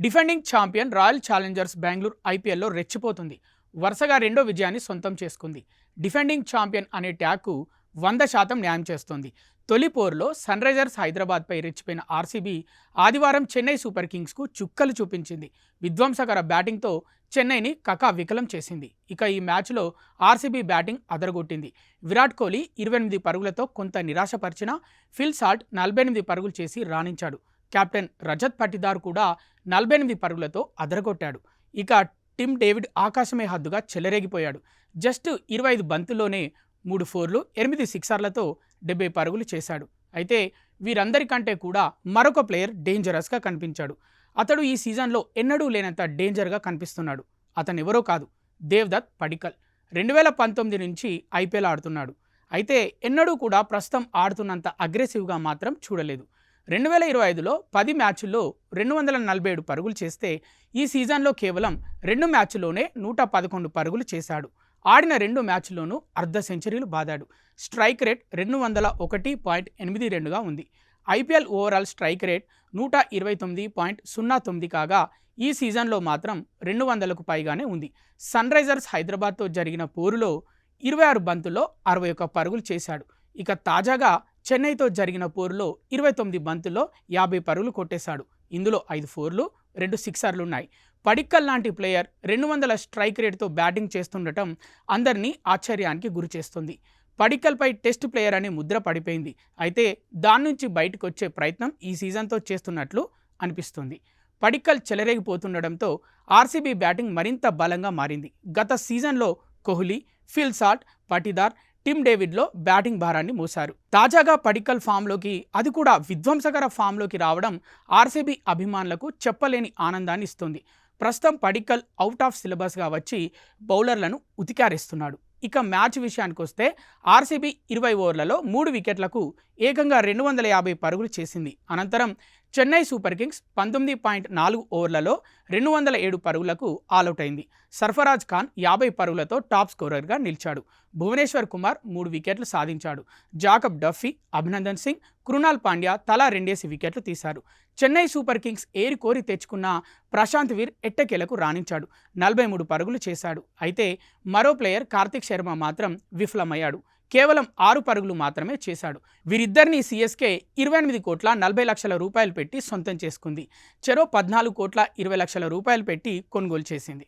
Defending champion royal Challengers Bengaluru ఐపీఎల్లో రెచ్చిపోతుంది. వరుసగా రెండో విజయాన్ని సొంతం చేసుకుంది. డిఫెండింగ్ ఛాంపియన్ అనే ట్యాగ్కు 100% న్యాయం చేస్తోంది. తొలి పోరులో సన్ రైజర్స్ హైదరాబాద్పై రెచ్చిపోయిన ఆర్సీబీ ఆదివారం చెన్నై సూపర్ కింగ్స్కు చుక్కలు చూపించింది. విధ్వంసకర బ్యాటింగ్తో చెన్నైని కకావికలం చేసింది. ఇక ఈ మ్యాచ్లో ఆర్సీబీ బ్యాటింగ్ అదరగొట్టింది. విరాట్ కోహ్లీ 28 పరుగులతో కొంత నిరాశపరిచినా ఫిల్ సాల్ట్ 48 పరుగులు చేసి రాణించాడు. కెప్టెన్ రజత్ పటిదార్ కూడా 48 పరుగులతో అదరగొట్టాడు. ఇక టిమ్ డేవిడ్ ఆకాశమే హద్దుగా చెలరేగిపోయాడు. జస్ట్ 25 బంతుల్లోనే 3 ఫోర్లు 8 సిక్సర్లతో 70 పరుగులు చేశాడు. అయితే వీరందరికంటే కూడా మరొక ప్లేయర్ డేంజరస్గా కనిపించాడు. అతడు ఈ సీజన్లో ఎన్నడూ లేనంత డేంజర్గా కనిపిస్తున్నాడు. అతనెవరో కాదు, దేవ్దత్ పడిక్కల్. 2019 నుంచి ఐపీఎల్ ఆడుతున్నాడు. అయితే ఎన్నడూ కూడా ప్రస్తుతం ఆడుతున్నంత అగ్రెసివ్గా మాత్రం చూడలేదు. 2025లో 10 మ్యాచ్ల్లో 247 పరుగులు చేస్తే ఈ సీజన్లో కేవలం 2 మ్యాచ్ల్లోనే 111 పరుగులు చేశాడు. ఆడిన 2 మ్యాచ్ల్లోనూ అర్ధ సెంచరీలు బాదాడు. స్ట్రైక్ రేట్ 201.82గా ఉంది. ఐపీఎల్ ఓవరాల్ స్ట్రైక్ రేట్ 129.09 కాగా ఈ సీజన్లో మాత్రం 200కు పైగానే ఉంది. సన్ రైజర్స్ హైదరాబాద్తో జరిగిన పోరులో 26 బంతుల్లో 61 పరుగులు చేశాడు. ఇక తాజాగా చెన్నైతో జరిగిన పోరులో 29 బంతుల్లో 50 పరుగులు కొట్టేశాడు. ఇందులో 5 ఫోర్లు 2 సిక్సర్లున్నాయి. పడిక్కల్ లాంటి ప్లేయర్ 200 స్ట్రైక్ రేట్తో బ్యాటింగ్ చేస్తుండటం అందరినీ ఆశ్చర్యానికి గురిచేస్తుంది. పడిక్కల్పై టెస్ట్ ప్లేయర్ అనే ముద్ర పడిపోయింది. అయితే దాని నుంచి బయటకు వచ్చే ప్రయత్నం ఈ సీజన్తో చేస్తున్నట్లు అనిపిస్తుంది. పడిక్కల్ చెలరేగిపోతుండటంతో ఆర్సీబీ బ్యాటింగ్ మరింత బలంగా మారింది. గత సీజన్లో Kohli, Phil Salt, Patidar, Tim డేవిడ్లో బ్యాటింగ్ భారాన్ని మోశారు. తాజాగా పడిక్కల్ ఫామ్లోకి, అది కూడా విధ్వంసకర ఫామ్లోకి రావడం ఆర్సీబీ అభిమానులకు చెప్పలేని ఆనందాన్ని ఇస్తుంది. ప్రస్తుతం పడిక్కల్ అవుట్ ఆఫ్ సిలబస్గా వచ్చి బౌలర్లను ఉతికారేస్తున్నాడు. ఇక మ్యాచ్ విషయానికి వస్తే ఆర్సీబీ 20 ఓవర్లలో 3 వికెట్లకు ఏకంగా 250 పరుగులు చేసింది. అనంతరం చెన్నై సూపర్ కింగ్స్ 19.4 ఓవర్లలో 207 పరుగులకు ఆలౌట్ అయింది. సర్ఫరాజ్ ఖాన్ 50 పరుగులతో టాప్ స్కోరర్గా నిలిచాడు. భువనేశ్వర్ కుమార్ 3 వికెట్లు సాధించాడు. జాకబ్ డఫీ, అభినందన్ సింగ్, కృణాల్ పాండ్యా తలా 2 వికెట్లు తీశారు. చెన్నై సూపర్ కింగ్స్ ఏరికోరి తెచ్చుకున్న ప్రశాంత్ వీర్ ఎట్టకేలకు రాణించాడు. 43 పరుగులు చేశాడు. అయితే మరో ప్లేయర్ కార్తిక్ శర్మ మాత్రం విఫలమయ్యాడు. కేవలం 6 పరుగులు మాత్రమే చేశాడు. వీరిద్దరిని సిఎస్కే 28 కోట్ల 40 లక్షల రూపాయలు పెట్టి సొంతం చేసుకుంది. చెరో 14 కోట్ల 20 లక్షల రూపాయలు పెట్టి కొనుగోలు చేసింది.